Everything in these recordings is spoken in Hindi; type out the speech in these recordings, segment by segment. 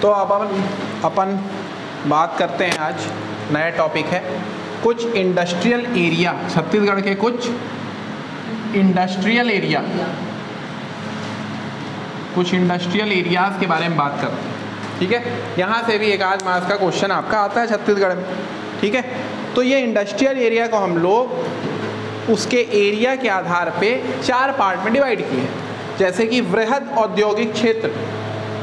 तो अब अपन बात करते हैं, आज नया टॉपिक है कुछ इंडस्ट्रियल एरिया, छत्तीसगढ़ के कुछ इंडस्ट्रियल एरिया, कुछ इंडस्ट्रियल एरियाज़ के बारे में बात करते हैं। ठीक है, यहाँ से भी एक आज मार्क्स का क्वेश्चन आपका आता है छत्तीसगढ़ में। ठीक है, तो ये इंडस्ट्रियल एरिया को हम लोग उसके एरिया के आधार पे 4 पार्ट में डिवाइड किए हैं। जैसे कि वृहद औद्योगिक क्षेत्र,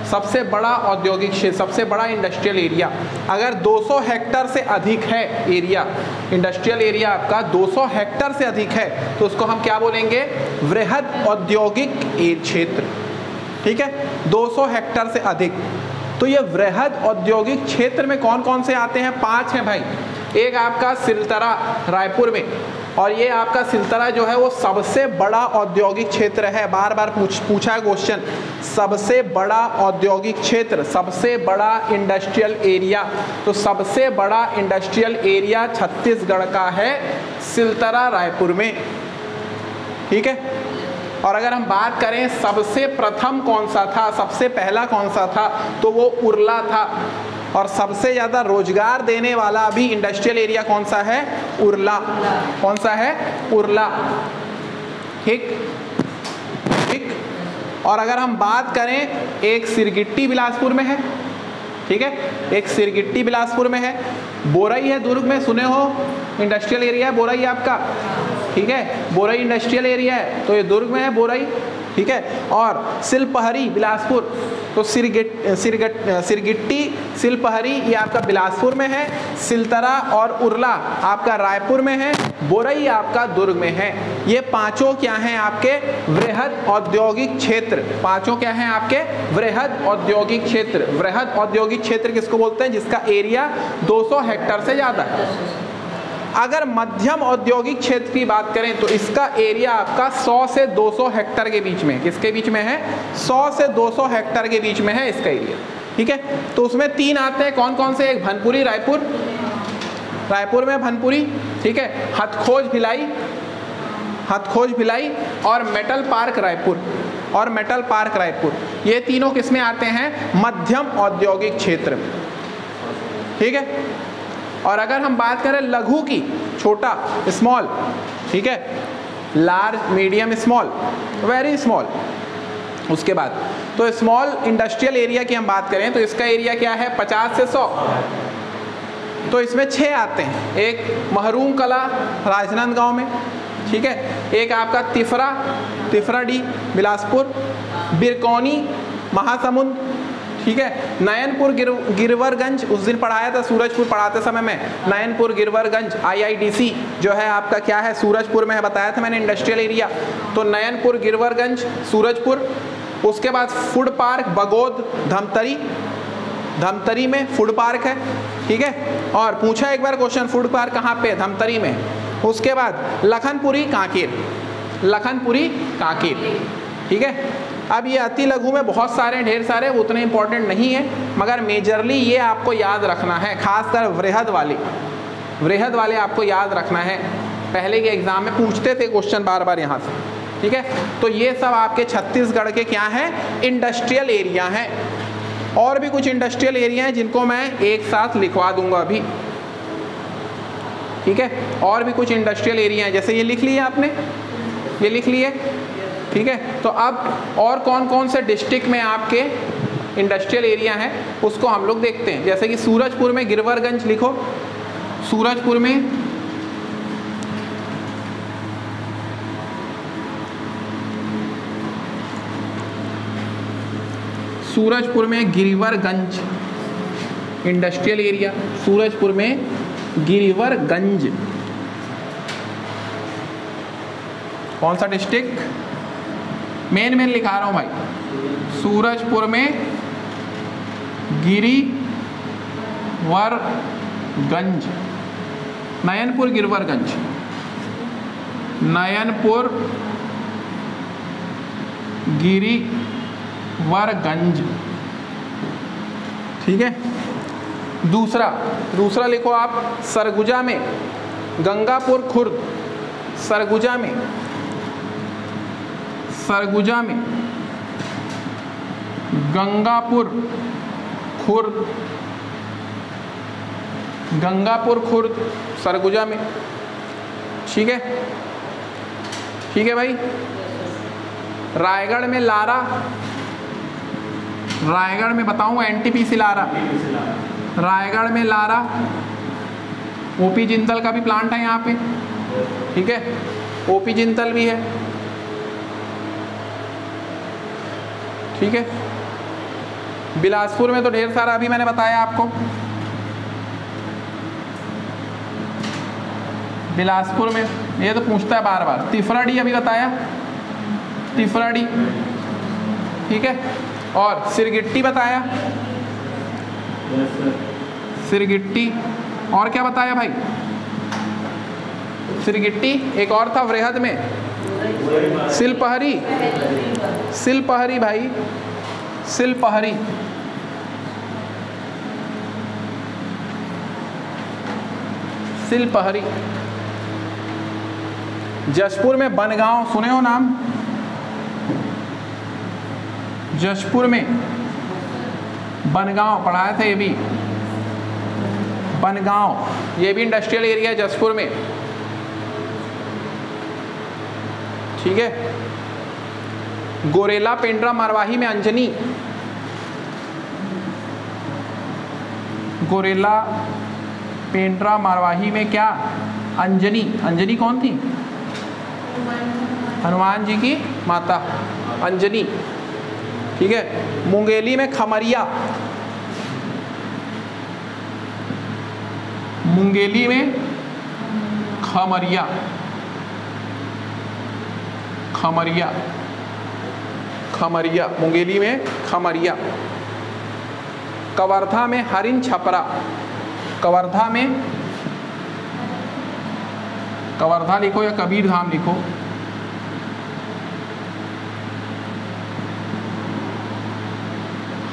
सबसे बड़ा औद्योगिक क्षेत्र, सबसे बड़ा इंडस्ट्रियल एरिया, अगर 200 हेक्टर से अधिक है एरिया, इंडस्ट्रियल एरिया आपका 200 हेक्टर से अधिक है तो उसको हम क्या बोलेंगे? वृहद औद्योगिक क्षेत्र। ठीक है, 200 हेक्टर से अधिक। तो ये वृहद औद्योगिक क्षेत्र में कौन कौन से आते हैं? 5 हैं भाई। एक आपका सिलतरा रायपुर में, और ये आपका सिलतरा जो है वो सबसे बड़ा औद्योगिक क्षेत्र है। बार बार पूछा क्वेश्चन, सबसे बड़ा औद्योगिक क्षेत्र, सबसे बड़ा इंडस्ट्रियल एरिया। तो सबसे बड़ा इंडस्ट्रियल एरिया छत्तीसगढ़ का है सिलतरा रायपुर में। ठीक है, और अगर हम बात करें सबसे प्रथम कौन सा था, सबसे पहला कौन सा था, तो वो उरला था। और सबसे ज़्यादा रोजगार देने वाला भी इंडस्ट्रियल एरिया कौन सा है? उरला। कौन सा है? उरला। ठीक ठीक। और अगर हम बात करें, एक सिरगिट्टी बिलासपुर में है। ठीक है, एक सिरगिट्टी बिलासपुर में है। बोरई है दुर्ग में, सुने हो, इंडस्ट्रियल एरिया है बोरई आपका। ठीक है, बोरई इंडस्ट्रियल एरिया है, तो ये दुर्ग में है बोरई। ठीक है, और सिलपहरी बिलासपुर, तो सिरगिट्टी सिलपहरी ये आपका बिलासपुर में है, सिलतरा और उरला आपका रायपुर में है, बोरई आपका दुर्ग में है। ये पांचों क्या हैं? आपके वृहद औद्योगिक क्षेत्र। पांचों क्या हैं? आपके वृहद औद्योगिक क्षेत्र। वृहद औद्योगिक क्षेत्र किसको बोलते हैं? जिसका एरिया 200 हेक्टर से ज़्यादा है। अगर मध्यम औद्योगिक क्षेत्र की बात करें तो इसका एरिया आपका 100 से 200 हेक्टर के बीच में, किसके बीच में है? 100 से 200 हेक्टर के बीच में है इसका एरिया। ठीक है, तो उसमें 3 आते हैं, कौन कौन से? एक भनपुरी रायपुर, रायपुर में भनपुरी। ठीक है, हथखोज भिलाई, हथखोज भिलाई, और मेटल पार्क रायपुर, और मेटल पार्क रायपुर। ये तीनों किसमें आते हैं? मध्यम औद्योगिक क्षेत्र में। ठीक है, और अगर हम बात करें लघु की, छोटा, स्मॉल, ठीक है, large, medium, small, very small, उसके बाद तो स्मॉल इंडस्ट्रियल एरिया की हम बात करें तो इसका एरिया क्या है? 50 से 100। तो इसमें 6 आते हैं। एक महरूम कला राजनांदगांव में, ठीक है, एक आपका तिफराडी बिलासपुर, बिरकौनी महासमुंद, ठीक है, नयनपुर गिरवरगंज, उस दिन पढ़ाया था सूरजपुर पढ़ाते समय में, नयनपुर गिरवरगंज IIDC जो है आपका क्या है? सूरजपुर में है, बताया था मैंने इंडस्ट्रियल एरिया। तो नयनपुर गिरवरगंज सूरजपुर। उसके बाद फूड पार्क बगोद धमतरी, धमतरी में फूड पार्क है। ठीक है, और पूछा एक बार क्वेश्चन, फूड पार्क कहाँ पे? धमतरी में। उसके बाद लखनपुरी कांकेर, लखनपुरी कांकेर। ठीक है, अब ये अति लघु में बहुत सारे, ढेर सारे, उतने इंपॉर्टेंट नहीं है, मगर मेजरली ये आपको याद रखना है, खासकर वृहद वाले आपको याद रखना है। पहले के एग्जाम में पूछते थे क्वेश्चन बार बार यहाँ से। ठीक है, तो ये सब आपके छत्तीसगढ़ के क्या हैं? इंडस्ट्रियल एरिया हैं। और भी कुछ इंडस्ट्रियल एरिया हैं जिनको मैं एक साथ लिखवा दूंगा अभी। ठीक है, और भी कुछ इंडस्ट्रियल एरिया हैं, जैसे ये लिख लिए आपने, ये लिख लिए। ठीक है, तो अब और कौन कौन से डिस्ट्रिक्ट में आपके इंडस्ट्रियल एरिया हैं उसको हम लोग देखते हैं। जैसे कि सूरजपुर में गिरवरगंज लिखो, सूरजपुर में गिरवरगंज इंडस्ट्रियल एरिया, सूरजपुर में गिरवरगंज। कौन सा डिस्ट्रिक्ट? मेन लिखा रहा हूँ भाई, सूरजपुर में गिरिवरगंज, नयनपुर गिरवरगंज, नयनपुर गिरिवरगंज। ठीक है, दूसरा लिखो आप, सरगुजा में गंगापुर खुर्द, सरगुजा में गंगापुर खुर्द, गंगापुर खुर्द सरगुजा में। ठीक है, ठीक है भाई। रायगढ़ में लारा, रायगढ़ में बताऊँ एनटीपीसी लारा, रायगढ़ में लारा, ओपी जिंदल का भी प्लांट है यहाँ पे। ठीक है, ओपी जिंदल भी है। ठीक है, बिलासपुर में तो ढेर सारा अभी मैंने बताया आपको। बिलासपुर में ये तो पूछता है बार बार। तिफराडी अभी बताया, तिफराडी। ठीक है, और सिरगिट्टी बताया, सिरगिट्टी। और क्या बताया भाई? सिरगिट्टी। एक और था वृहद में, सिलपहरी, सिलपहरी भाई, सिलपहरी। सिलपहरी। जशपुर में बनगांव, सुने हो नाम? जशपुर में बनगांव पढ़ाया था, ये भी बनगांव, ये भी इंडस्ट्रियल एरिया है जशपुर में। ठीक है, गोरेला पेंड्रा मरवाही में अंजनी, गोरेला पेंड्रा मरवाही में क्या? अंजनी। अंजनी कौन थी? हनुमान जी की माता अंजनी। ठीक है, मुंगेली में खमरिया, मुंगेली में खमरिया, खमरिया, खमरिया, मुंगेली में खमरिया। कवर्धा में हरिन छपरा, कवर्धा में, कवर्धा लिखो या कबीर धाम लिखो।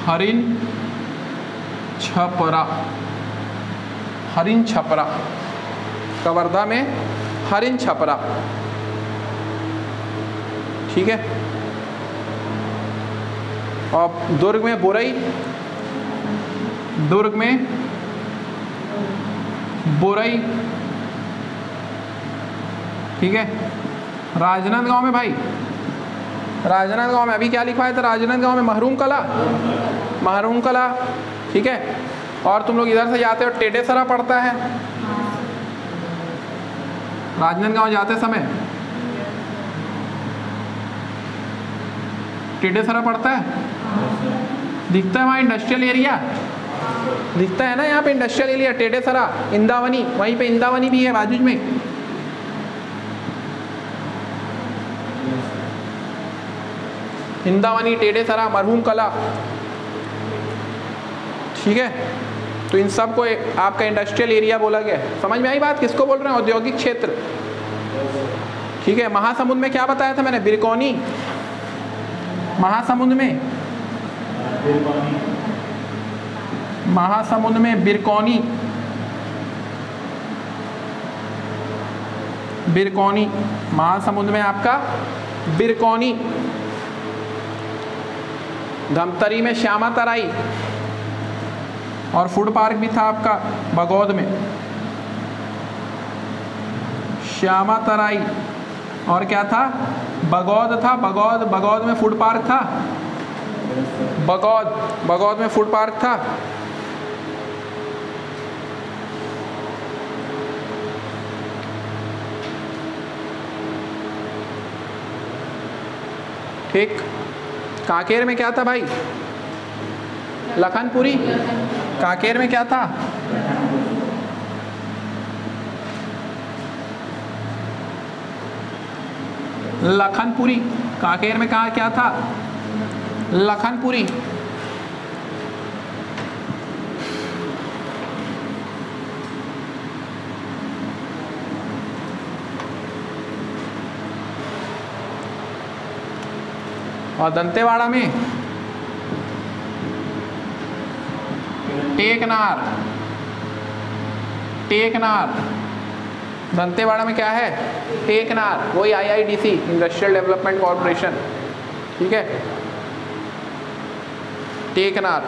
हरिन छपरा, हरिन छपरा, कवर्धा में हरिन छपरा। ठीक है, और दुर्ग में बुरई, दुर्ग में बुरई। ठीक है, राजनांदगांव में भाई, राजनांदगांव में अभी क्या लिखवाया था? राजनांदगांव में महरूम कला, महरूम कला। ठीक है, और तुम लोग इधर से जाते हो टेडेसरा पड़ता है राजनांदगांव जाते समय, टेडेसरा पड़ता है, दिखता है वहाँ इंडस्ट्रियल एरिया, दिखता है ना यहाँ पे इंडस्ट्रियल एरिया टेडेसरा, इंदावनी, वहीं पे इंदावनी भी है बाजू में। इंदावनी, टेडेसरा, मरहूम कला। ठीक है, तो इन सब को आपका इंडस्ट्रियल एरिया बोला गया है। समझ में आई बात? किसको बोल रहे हैं? औद्योगिक क्षेत्र। ठीक है, महासमुंद में क्या बताया था मैंने? बिरकौनी, महासमुंद में, महासमुंद में बिरकौनी, बिरकौनी, महासमुंद में आपका बिरकौनी। धमतरी में श्यामा तराई, और फूड पार्क भी था आपका बगौद में, श्यामा तराई। और क्या था? बगौद था, बगौद, बगौद में फूड पार्क था, बगौद, बगौद में फूड पार्क था। ठीक, कांकेर में क्या था भाई? लखनपुरी। कांकेर में क्या था? लखनपुरी। कांकेर में कहा क्या था? लखनपुरी। और दंतेवाड़ा में टेकनार, टेकनार। दंतेवाड़ा में क्या है? टेकनार, वही IIDC, इंडस्ट्रियल डेवलपमेंट कॉरपोरेशन। ठीक है, टेकनार।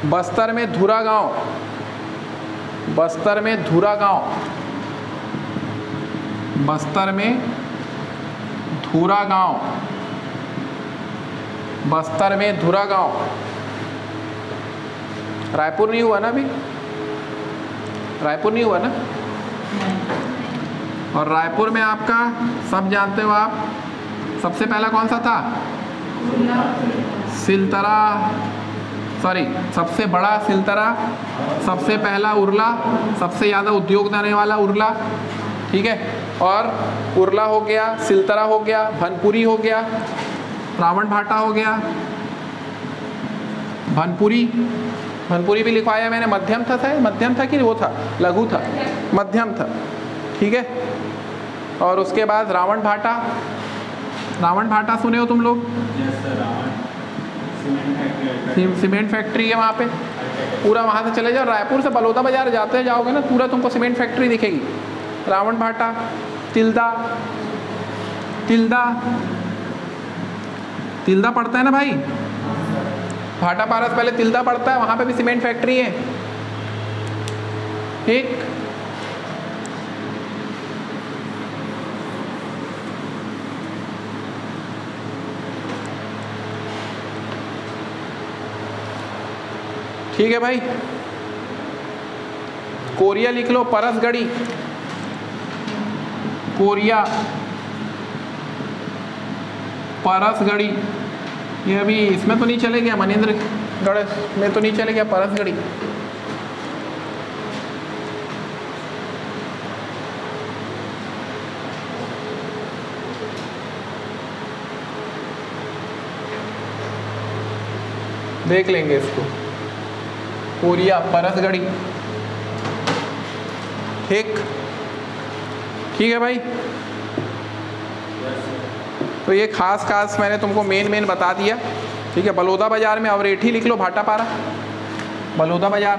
बस्तर में धुरा गांव, बस्तर में धुरा गांव, बस्तर में धुरा गांव, बस्तर में धुरा गांव। रायपुर नहीं हुआ ना अभी, रायपुर नहीं हुआ ना। और रायपुर में आपका सब जानते हो आप, सबसे पहला कौन सा था? सिलतरा, सॉरी सबसे बड़ा सिलतरा, सबसे पहला उरला, सबसे ज़्यादा उद्योग देने वाला उरला, ठीक है। और उरला हो गया, सिलतरा हो गया, भनपुरी हो गया, रावण भाटा हो गया, भनपुरी, भनपुरी भी लिखवाया मैंने, मध्यम था शायद, मध्यम था कि वो था लघु था, मध्यम था, ठीक है। और उसके बाद रावण भाटा, रावण भाटा सुने हो तुम लोग? सीमेंट फैक्ट्री है वहाँ पे, पूरा वहाँ से चले जाओ, रायपुर से बलौदा बाजार जाते जाओगे ना, पूरा तुमको सीमेंट फैक्ट्री दिखेगी। रावण भाटा, तिल्दा, तिल्दा, तिल्दा पड़ता है ना भाई, भाटा पारस पहले तिल्दा पड़ता है, वहाँ पे भी सीमेंट फैक्ट्री है, ठीक। ठीक है भाई, कोरिया लिख लो, परसगढ़ी, कोरिया, परसगढ़ी, ये अभी इसमें तो नहीं चले गया, मनेंद्रगढ़ में तो नहीं चले गया, परसगढ़ी। देख लेंगे इसको, कोरिया, परसगढ़ी, ठीक, ठीक है भाई। तो ये खास खास मैंने तुमको मेन बता दिया, ठीक है। बलौदा बाजार में अवरेठी लिख लो, भाटापारा, बलौदा बाजार,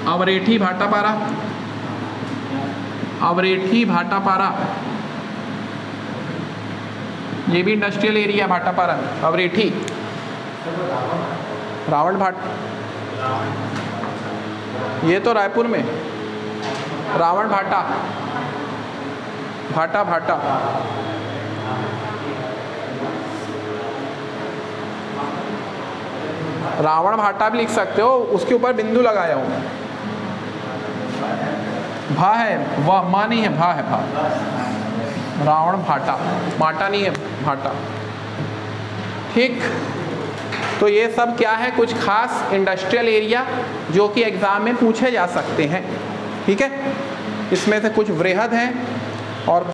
अवरेठी भाटापारा, अवरेठी भाटापारा, ये भी इंडस्ट्रियल एरिया भाटापारा, अवरेठी, रावण भाट, ये तो रायपुर में, रावण भाटा, भाटा भाटा, रावण भाटा भी लिख सकते हो, उसके ऊपर बिंदु लगाया हूँ, भा है, वह माँ नहीं है, भा है, भा, रावण भाटा, माटा नहीं है, भाटा, ठीक। तो ये सब क्या है, कुछ खास इंडस्ट्रियल एरिया जो कि एग्ज़ाम में पूछे जा सकते हैं, ठीक है। इसमें से कुछ वृहद हैं और